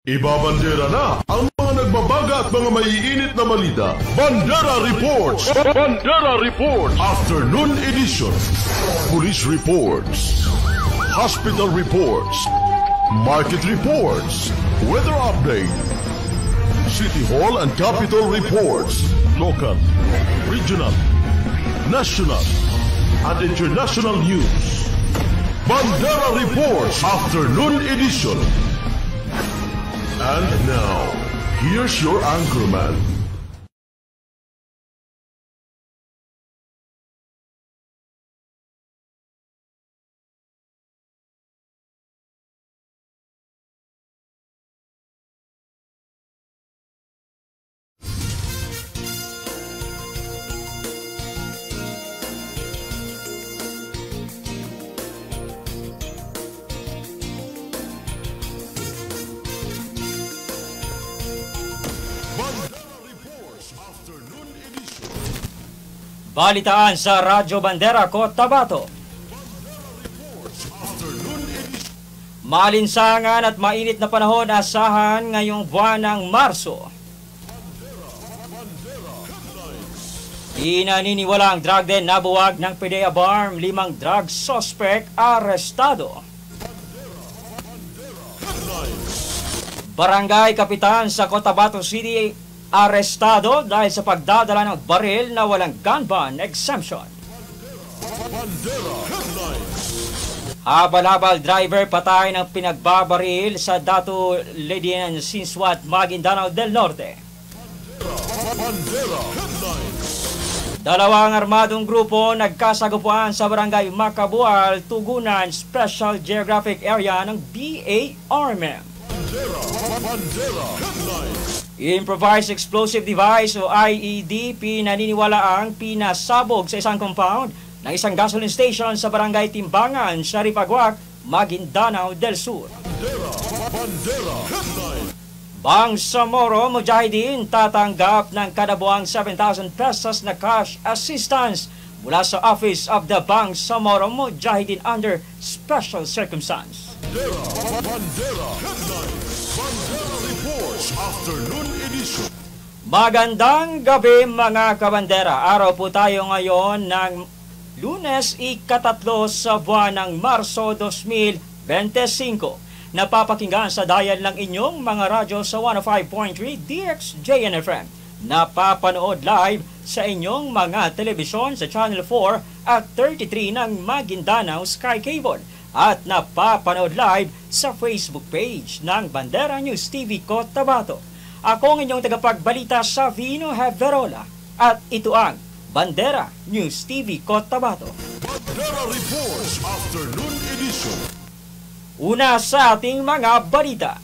Ibabandera na ang mga nagbabaga at mga maiinit na balita. Bandera Reports! Bandera Reports! Afternoon Edition. Police Reports. Hospital Reports. Market Reports. Weather Update. City Hall and Capitol Reports. Local, regional, national, and international news. Bandera Reports Afternoon Edition. And now, here's your anchorman. Balitaan sa Radyo Bandera Cotabato. Maalinsangan at mainit na panahon asahan ngayong buwan ng Marso. Inaniniwala ang drug den na buwag ng PDEA BARM, 5 drug suspect arestado. Barangay Kapitan sa Cotabato City arestado dahil sa pagdadala ng baril na walang gun ban exemption. Habal-habal driver patay ng pinagbabaril sa Datu Ledian Sinswat, Maguindanao del Norte. Dalawang armadong grupo nagkasagupuan sa barangay Macabual, Tugunan, Special Geographic Area ng BARMM. Improvised Explosive Device o IED, pinaniniwalaang pinasabog sa isang compound ng isang gasoline station sa barangay Timbangan, Sharipagwak, Maguindanao del Sur. Bangsamoro Mujahideen tatanggap ng kadabuang 7,000 pesos na cash assistance mula sa Office of the Bangsamoro Mujahideen under special circumstance. Afternoon Edition. Magandang gabi mga kabandera. Araw po tayo ngayon ng Lunes, ika-3 sa buwan ng Marso 2025. Napapakinggan sa dial ng inyong mga radyo sa 105.3 DXJNFM. Napapanood live sa inyong mga telebisyon sa Channel 4 at 33 ng Maguindanao Sky Cable. At napapanood live sa Facebook page ng Bandera News TV Cotabato. Ako ang inyong tagapagbalita sa Vino Heverola at ito ang Bandera News TV Cotabato. Bandera Reports Afternoon Edition. Una sa ating mga balita.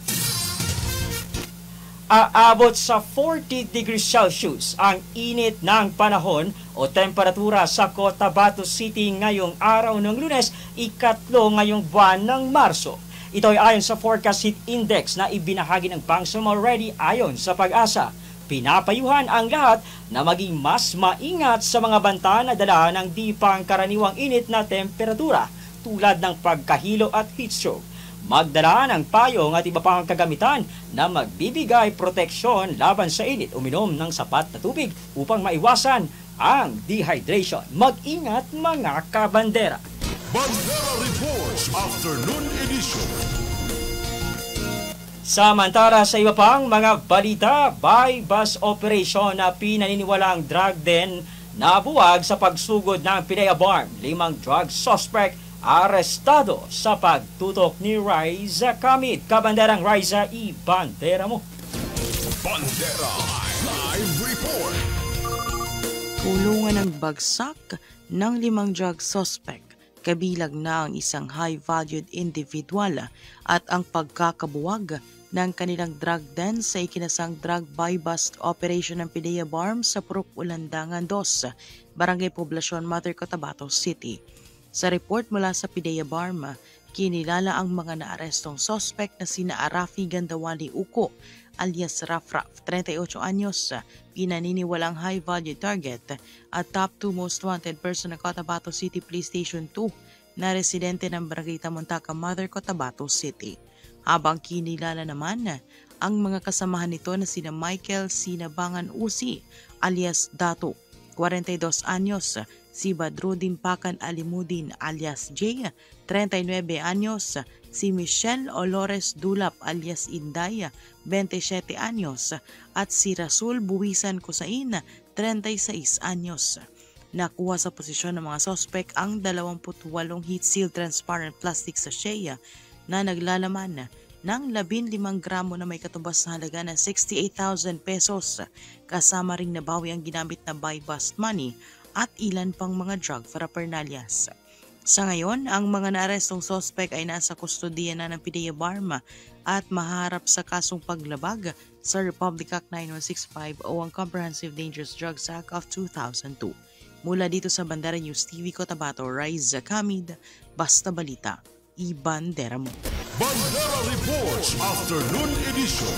Aabot sa 40 degrees Celsius ang init ng panahon o temperatura sa Cotabato City ngayong araw ng Lunes, ika-3 ngayong buwan ng Marso. Ito ay ayon sa Forecast Heat Index na ibinahagi ng Bangsamoro Ready ayon sa Pag-asa. Pinapayuhan ang lahat na maging mas maingat sa mga banta na dala ng di pangkaraniwang init na temperatura tulad ng pagkahilo at heat stroke. Magdala ng payong at iba pang kagamitan na magbibigay proteksyon laban sa init. Uminom ng sapat na tubig upang maiwasan ang dehydration. Mag-ingat mga kabandera. Bandera Reports Afternoon Edition. Samantala sa iba pang mga balita, by bus operation na pinaniniwalang drug den na buwag sa pagsugod ng PDEA BARM, 5 drug suspect arestado sa pagtutok ni Riza Kamit. Kabanderang Riza, ibandera mo. Bandera Live Report. Kulungan ng bagsak ng 5 drug suspect. Kabilang na ang isang high-valued individual at ang pagkakabuwag ng kanilang drug den sa ikinasang drug buy-bust operation ng PDEA BARM sa Purok Ulandangan 2, Barangay Poblacion, Mother Cotabato City. Sa report mula sa PDEA BARM, kinilala ang mga naarestong suspect na sina Arafi Gandawali Uko alias Rafraf, 38 anyos, pinaniniwalang high-value target at top 2 most wanted person ng Cotabato City Police Station 2 na residente ng Barangay Tamontaka, Mother Cotabato City. habang kinilala naman ang mga kasamahan nito na sina Michael Sinabangan Usi alias Dato, 42 anyos, si Badrudin Pakan Alimudin alias J, 39 anyos, si Michelle Olores Dulap alias Inday, 27 anyos, at si Rasul Buwisan Kusain, 36 anyos. Nakuha sa posisyon ng mga sospek ang 28 heat seal transparent plastic sachet na naglalaman ng 15 gramo na may katumbas na halaga ng 68,000 pesos, kasama ring nabawi ang ginamit na buy-bust money at ilan pang mga drug paraphernalias. Sa ngayon, ang mga naarestong sospek ay nasa kustodiya na ng PDEA Barma at maharap sa kasong paglabag sa Republic Act 9165 o ang Comprehensive Dangerous Drugs Act of 2002. Mula dito sa Bandera News TV Cotabato, Raiza Kamid, Basta Balita, Ibandera mo. Bandera Reports Afternoon Edition.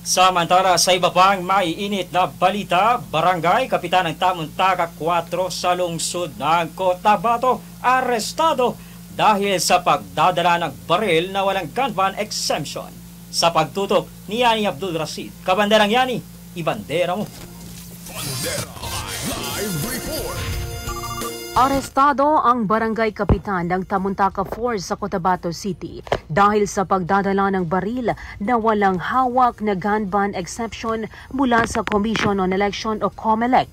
Samantala sa iba pang maiinit na balita, Barangay Kapitan ng Tamuntaka 4 sa lungsod ng Cotabato arestado dahil sa pagdadala ng baril na walang gun ban exemption. Sa pagtutok ni Yani Abdul Rashid, Kabanderang Yani, ibandera mo. Bandera Live Report. Arestado ang barangay kapitan ng Tamuntaka 4 sa Cotabato City dahil sa pagdadala ng baril na walang hawak na gun ban exception mula sa Commission on Election o COMELEC.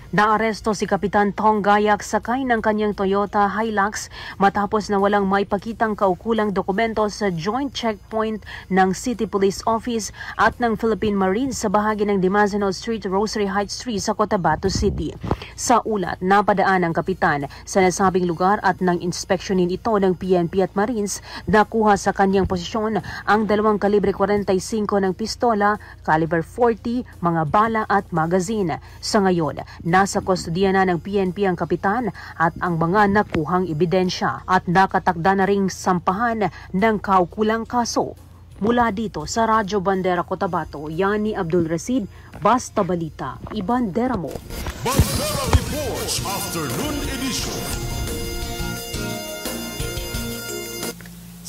Naaresto si Kapitan Tong Gayak sakay ng kanyang Toyota Hilux matapos na walang maipakitang kaukulang dokumento sa joint checkpoint ng City Police Office at ng Philippine Marines sa bahagi ng Dimazenal Street, Rosary Heights 3 sa Cotabato City. Sa ulat, napadaan ang kapitan sa nasabing lugar at nang inspeksyonin ito ng PNP at Marines, nakuha sa kanyang posisyon ang 2 kalibre 45 ng pistola, caliber 40, mga bala at magazine. Sa ngayon, nasa kustodiya na ng PNP ang kapitan at ang mga nakuhang ebidensya at nakatakda na ring sampahan ng kaukulang kaso. Mula dito sa Radyo Bandera Cotabato, Yani Abdul Rashid, Basta Balita, ibandera mo. Bandera Reports Afternoon Edition.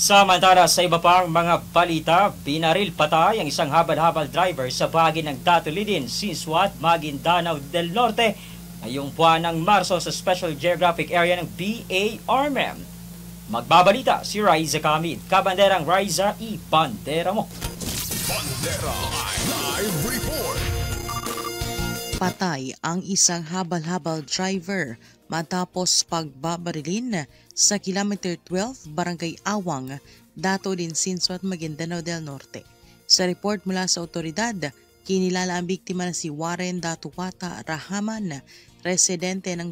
Samantala sa iba pang mga balita, binaril patay ang isang habal-habal driver sa bahagi ng Datulidin, Sinswat, Maguindanao del Norte ngayong buwan ng Marso sa Special Geographic Area ng BA-RMM. Magbabalita si Raiza Kamid. Kabanderang Raiza, ibandera mo. Bandera Live Report. Patay ang isang habal-habal driver matapos pagbabarilin sa Kilometer 12, Barangay Awang, Datulidin, Sinswat, Maguindanao del Norte. Sa report mula sa otoridad, kinilala ang biktima na si Warren Datuwata Rahaman, residente ng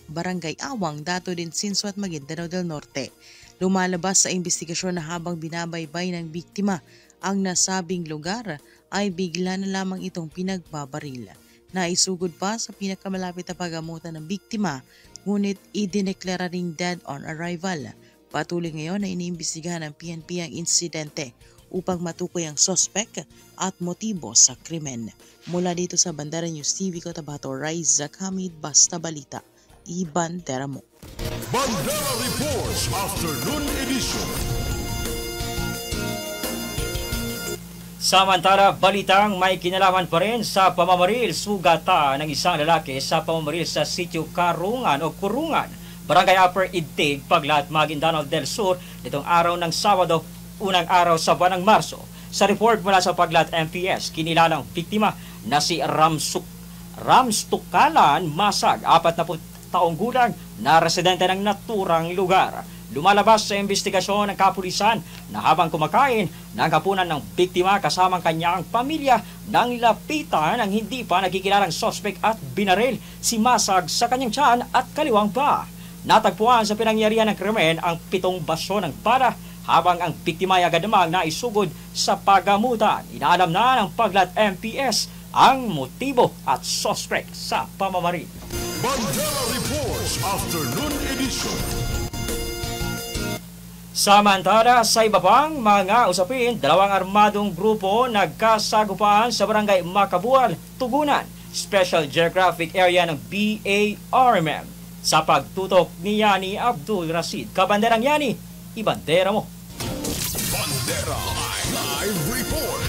Barangay Awang, Datulidin, Sinswat, Maguindanao del Norte. Lumalabas sa investigasyon na habang binabaybay ng biktima ang nasabing lugar ay bigla na lamang itong pinagbabaril. Naisugod pa sa pinakamalapit na pagamutan ng biktima, ngunit idineklara ring dead on arrival. Patuloy ngayon na iniimbestigahan ng PNP ang insidente upang matukoy ang sospek at motibo sa krimen. Mula dito sa Bandera News TV Cotabato, Raiza Kamid, Basta Balita, ibandera mo. Bandera Reports Afternoon Edition. Samantala, balitang may kinalaman pa rin sa pamamaril sugata ng isang lalaki sa pamamaril sa sitio Karungan o Kurungan, Barangay Upper Idtig, Paglat, Maguindanao del Sur nitong araw ng Sabado, unang araw sa buwan ng Marso. Sa report mula sa Paglat MPS, kinilalang biktima na si Ramstukalan Masag, 40 taong gulang na residente ng naturang lugar. Lumalabas sa investigasyon ng kapulisan na habang kumakain ng hapunan ng biktima kasamang kanyang pamilya nang lapitan ang hindi pa nagkikilalang sospek at binaril si Masag sa kanyang tiyan at kaliwang paa. Natagpuan sa pinangyarihan ng krimen ang 7 baso ng bala habang ang biktima ay agad namang naisugod sa pagamutan. Inaalam na ng Paglat MPS ang motibo at sospek sa pamamaril. Bandera Reports Afternoon Edition. Samantala sa iba pang mga usapin, 2 armadong grupo nagkasagupaan sa Barangay Makabual, Tugunan, Special Geographic Area ng BA-RMM. Sa pagtutok ni Yani Abdul Rashid. Kabanderang Yani, ibandera mo. Bandera Live Report.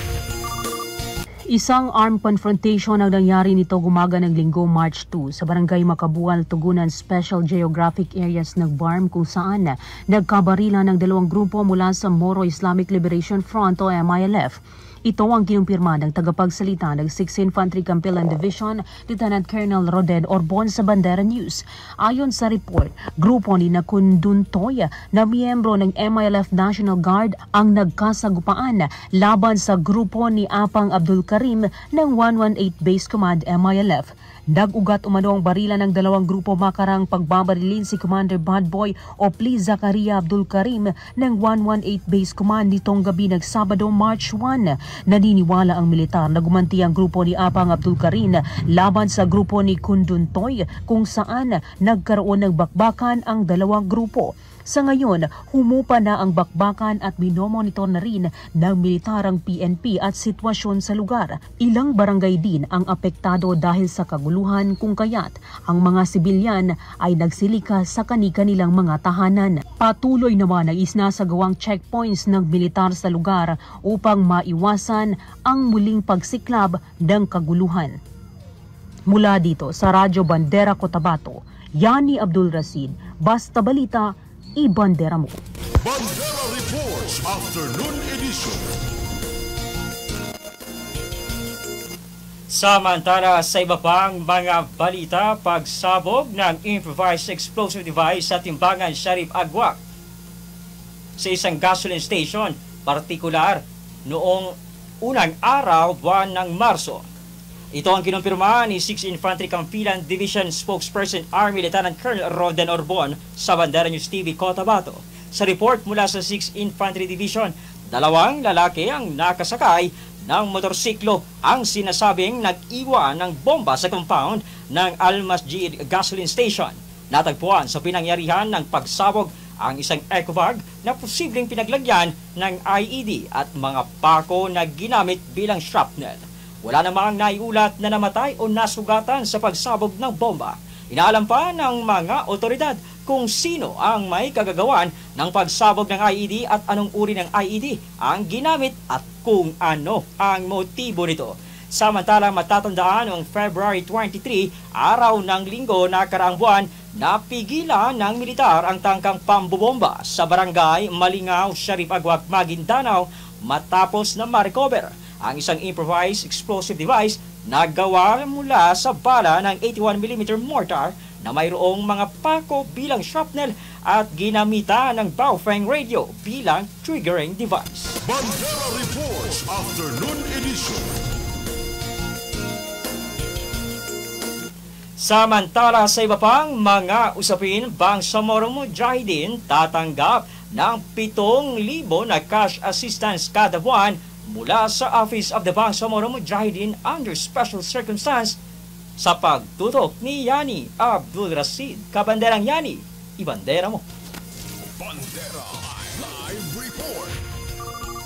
Isang armed confrontation ang nangyari nito umaga ng Linggo, March 2 sa Barangay Makabual, Tugunan Special Geographic Areas ng BARM kung saan nagkabarila ng dalawang grupo mula sa Moro Islamic Liberation Front o MILF. Ito ang kinumpirma ng tagapagsalita ng 6th Infantry Campilan Division, Lieutenant Colonel Roden Orbon sa Bandera News. Ayon sa report, grupo ni Nakunduntoy na miyembro ng MILF National Guard ang nagkasagupaan laban sa grupo ni Apang Abdul Karim ng 118 Base Command MILF. Nag-ugat umano ang barila ng dalawang grupo makarang pagbabarilin si Commander Badboy o Please Zakaria Abdul Karim ng 118 Base Command nitong gabi ng Sabado, March 1. Naniniwala ang militar na gumanti ang grupo ni Apang Abdul Karim laban sa grupo ni Kunduntoy kung saan nagkaroon ng bakbakan ang dalawang grupo. Sa ngayon, humupa na ang bakbakan at minomonitor na rin ng militar ang PNP at sitwasyon sa lugar. Ilang barangay din ang apektado dahil sa kaguluhan kung kaya't ang mga sibilyan ay nagsilika sa kani-kanilang mga tahanan. Patuloy naman ang isinasagawang checkpoints ng militar sa lugar upang maiwasan ang muling pagsiklab ng kaguluhan. Mula dito sa Radyo Bandera Cotabato, Yani Abdul Rashid, Basta Balita, ibandera mo. Bandera Reports Afternoon Edition. Samantala sa iba pang mga balita, pagsabog ng improvised explosive device sa Timbangan Sharif Agwak sa isang gasoline station, partikular noong unang araw buwan ng Marso. Ito ang kinumpirma ni 6th Infantry Campilan Division Spokesperson Army Lieutenant Colonel Roden Orbon sa Bandera News TV Cotabato. Sa report mula sa 6th Infantry Division, dalawang lalaki ang nakasakay ng motorsiklo ang sinasabing nag-iwan ng bomba sa compound ng Al-Masjid Gasoline Station. Natagpuan sa pinangyarihan ng pagsabog ang isang ecobag na posibleng pinaglagyan ng IED at mga pako na ginamit bilang shrapnel. Wala namang naiulat na namatay o nasugatan sa pagsabog ng bomba. Inaalam pa ng mga otoridad kung sino ang may kagagawan ng pagsabog ng IED at anong uri ng IED ang ginamit at kung ano ang motibo nito. Samantala, matatandaan noong February 23, araw ng linggo na karaang buwan, napigilan ng militar ang tangkang pambobomba sa barangay Malingaw, Sharif Agwak, Maguindanao matapos na ma-recover ang isang improvised explosive device na gawa mula sa bala ng 81mm mortar na mayroong mga pako bilang shrapnel at ginamitan ng Baofeng radio bilang triggering device. Bandera Reports Afternoon Edition. Samantala sa iba pang mga usapin, Bangsamoro Mujahideen tatanggap ng 7,000 na cash assistance kada buwan mula sa Office of the Bangsamoro Mujahideen under special circumstance sa pagtutok ni Yani Abdul Rashid. Kabanderang Yani, ibandera mo. Bandera Live Report.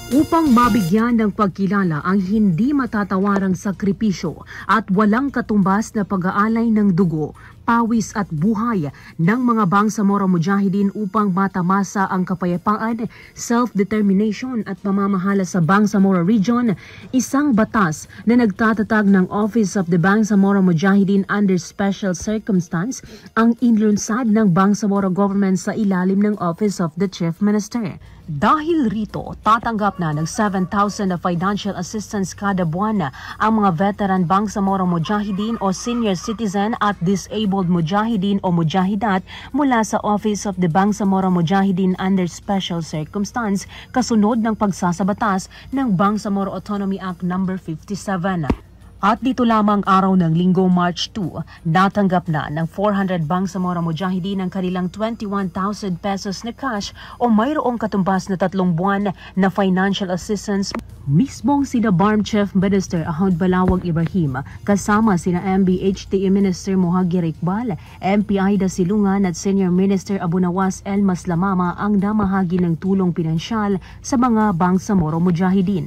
Upang mabigyan ng pagkilala ang hindi matatawarang sakripisyo at walang katumbas na pag-aalay ng dugo, pawis at buhay ng mga Bangsamoro Mujahideen upang matamasa ang kapayapaan, self-determination at pamamahala sa Bangsamoro Region, isang batas na nagtatatag ng Office of the Bangsamoro Mujahideen under special circumstance ang inlunsad ng Bangsamoro Government sa ilalim ng Office of the Chief Minister. Dahil rito, tatanggap na ng 7,000 na financial assistance kada buwan ang mga veteran Bangsamoro Mujahideen o senior citizen at disabled Mujahideen o Mujahidat mula sa Office of the Bangsamoro Mujahideen under special circumstance kasunod ng pagsasabatas ng Bangsamoro Autonomy Act No. 57. At dito lamang araw ng Linggo, March 2, natanggap na ng 400 Bangsamoro Mujahideen ang kanilang 21,000 pesos na cash o mayroong katumbas na 3 buwan na financial assistance. Mismong sina BARM Chief Minister Ahod Balawag Ibrahim kasama sina MBHTE Minister Mohagir Iqbal, MP Aida Silungan at Senior Minister Abunawas El Maslamama ang namahagi ng tulong pinansyal sa mga Bangsamoro Mujahideen.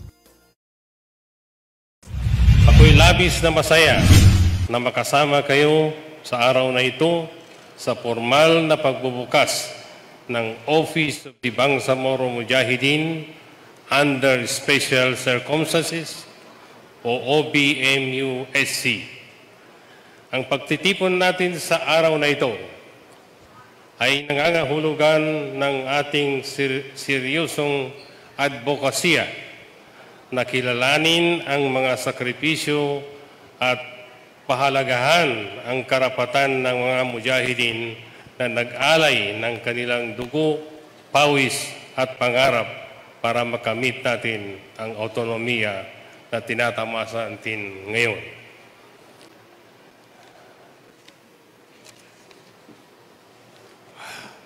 Ako'y labis na masaya na makasama kayo sa araw na ito sa formal na pagbubukas ng Office of the Bangsamoro Mujahideen under Special Circumstances o OBMUSC. Ang pagtitipon natin sa araw na ito ay nangangahulugan ng ating seryosong advokasya na kilalanin ang mga sakripisyo at pahalagahan ang karapatan ng mga mujahidin na nag-alay ng kanilang dugo, pawis at pangarap para makamit natin ang autonomiya na tinatamasa natin ngayon.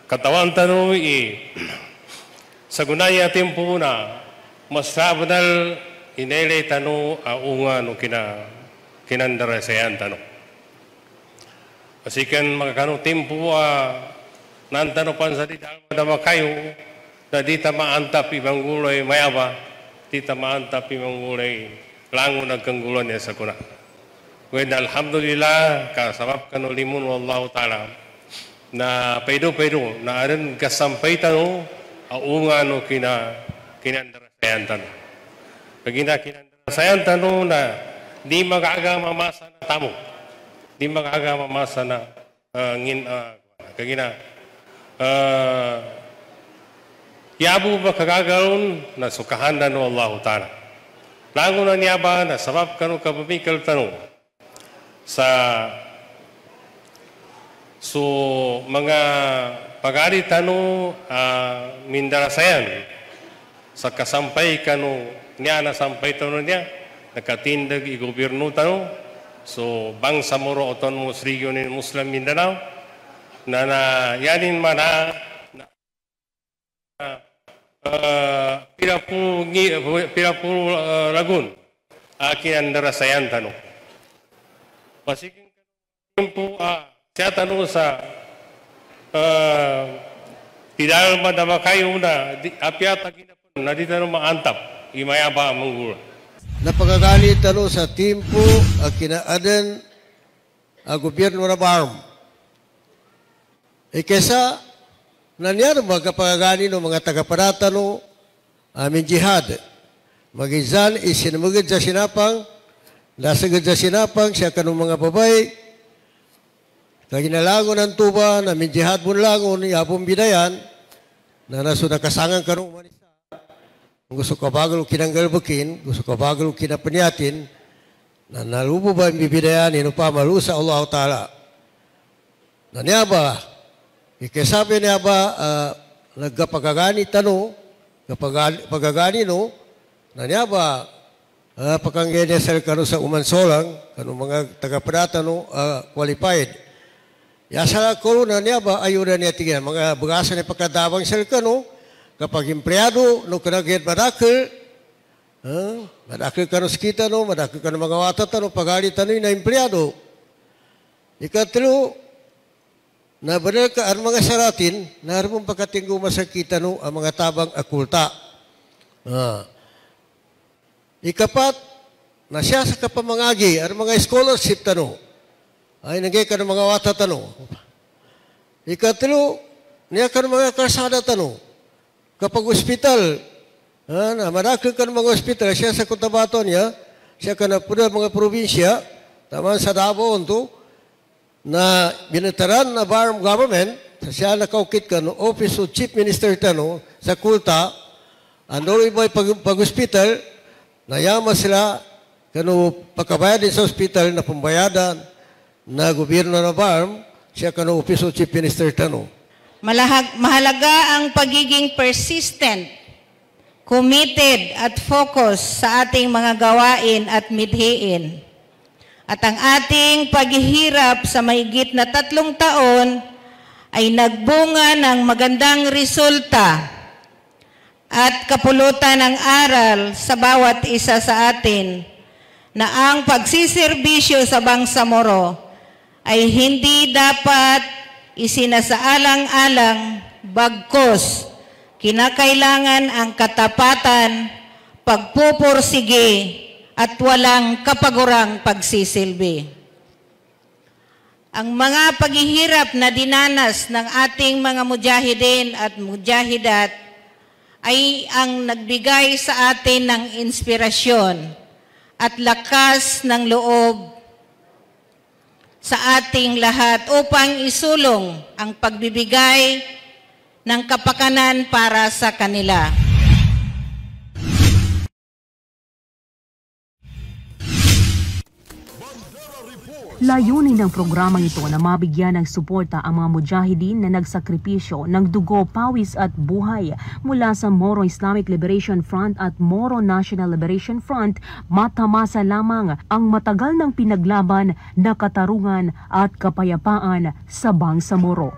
Katawan tanong sa gunaya tempo na mas sabadal inele tanong aunga no kinandara sayan tanong. Asikan makakano tempo nantano pan sa dita madama kayo na dita maantap ibang gulay mayaba, dita maantap ibang gulay lango nagkanggulan niya sa kuna. When alhamdulillah kasabab kanu limun wallahu ta'ala na paido na arin kasampay tano aunga no kinandara sayan tanong. Pagina kinandara sayan tanong na di mag-aga mamasa na tamo. Di mag-aga mamasa na kagina yabu ba kagagaron na sukahan na no Allah Ta'ala. Lango na niya ba na sabab kanu kapamikal tanong sa mga pagari tanong mindarasayan sa kasampay kanu niya na sampay tanong niya nakatindag i-gobyerno tanong so Bangsamoro Autonomous Region in Muslim Mindanao na yanin man Pirapu Lagun akin ang darasayan tanong. Pasiging tempo siya tanong sa tidal madama kayo na apiata ginapon na di tanong maantap imayaba ang manggulo. Napagagali tanong sa timpo kinaadan ang gobyerno na BARM. Kesa nangyari magkapagagali ng mga tagaparatano amin jihad. Magizan isinamagad sa sinapang, nasagad sa sinapang, siya kanong mga babay, kaginalangon ng tuba, namin jihad bunlangon, yapong bidayan, na naso nakasangan kanong manisa. Gusto ka bagal kinanggalbakin, gusto ka bagal kinapaniatin, na nalubo ba ang bibidayanin o pamalusa Allah Ta'ala. Na niya ba, ikasabi niya ba, nagkapagagani tanong, kapagagani no, na niya ba, pakanggenesal kano sa umansolang, kano mga tagapadata no, qualified. Yasa ko na niya ba, ayunan niya tingin, mga bagasan ni pagkadabang sel kano, kapag empleyado, no kanagyan madakil, madakil kano skita no, madakil kano mga watata no, pagalit no, na empleyado. Ikatlo, na banal ka ang mga saratin, naramong pagkatinggo masakita no, ang mga tabang akulta. Ikapat, na siya sa kapamangagi, ang mga scholarship tanong, ay nagay ka ng mga wata tanong. Ikatlo, niya ka ng mga kalsada tanong. Kapag ospital, na marakil ka ng mga ospital, siya sa Cotabato niya, siya ka na puna mga probinsya, taman sa Davao onto, na binataran na BARM government, siya nakaukit ka no Office of Chief Minister tanong, sa Kulta, andolo iba'y pag-hospital, nayama sila kano pagkabayad din sa hospital na pambayadan na gobyerno na BARM, siya kano Office of Chief Minister tanong. Mahalaga ang pagiging persistent, committed at focus sa ating mga gawain at midhiin. At ang ating paghihirap sa mahigit na 3 taon ay nagbunga ng magandang resulta at kapulutan ng aral sa bawat isa sa atin na ang pagsiserbisyo sa Bangsamoro ay hindi dapat isinasaalang-alang bagkus kinakailangan ang katapatan, pagpupursige at walang kapagurang pagsisilbi. ang mga paghihirap na dinanas ng ating mga mujahidin at mujahidat ay ang nagbigay sa atin ng inspirasyon at lakas ng loob sa ating lahat upang isulong ang pagbibigay ng kapakanan para sa kanila. Layunin ng programang ito na mabigyan ng suporta ang mga mujahidin na nagsakripisyo ng dugo, pawis at buhay mula sa Moro Islamic Liberation Front at Moro National Liberation Front, matamasa lamang ang matagal ng pinaglaban na katarungan at kapayapaan sa Bangsamoro.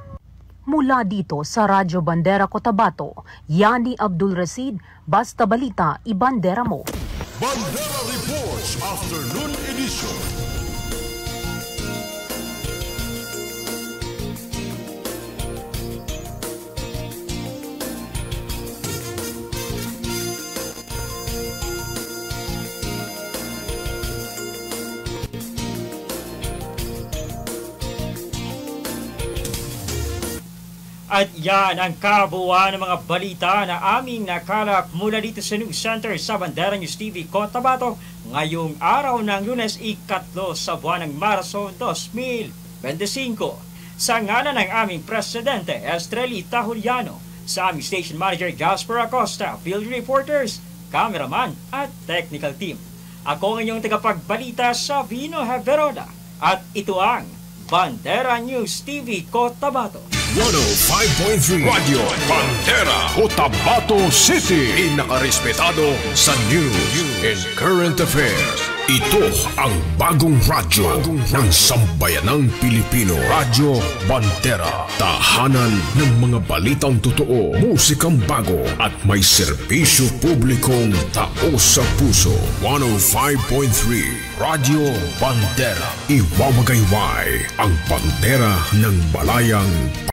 Mula dito sa Radyo Bandera Cotabato, Yani Abdul Rashid, Basta Balita, Ibandera mo. Bandera Reports Afternoon Edition. At yan ang kabuuan ng mga balita na aming nakalap mula dito sa News Center sa Bandera News TV Cotabato ngayong araw ng Lunes, 3 sa buwan ng Marso 2025. Sa ngalan ng aming Presidente Estrelita Juliano, sa aming Station Manager Jasper Acosta, Field Reporters, Cameraman at Technical Team. Ako ang inyong tagapagbalita sa Vino Heverola at ito ang Bandera News TV Cotabato. 105.3 Radio Bandera Cotabato City. Inakarespetado sa news and current affairs. Ito ang bagong radyo ng sambayanang Pilipino. Radyo Bandera. Tahanan ng mga balitang totoo, musikang bago at may serbisyo publikong taos sa puso. 105.3 Radio Bandera. Iwawagayway ang bandera ng balayang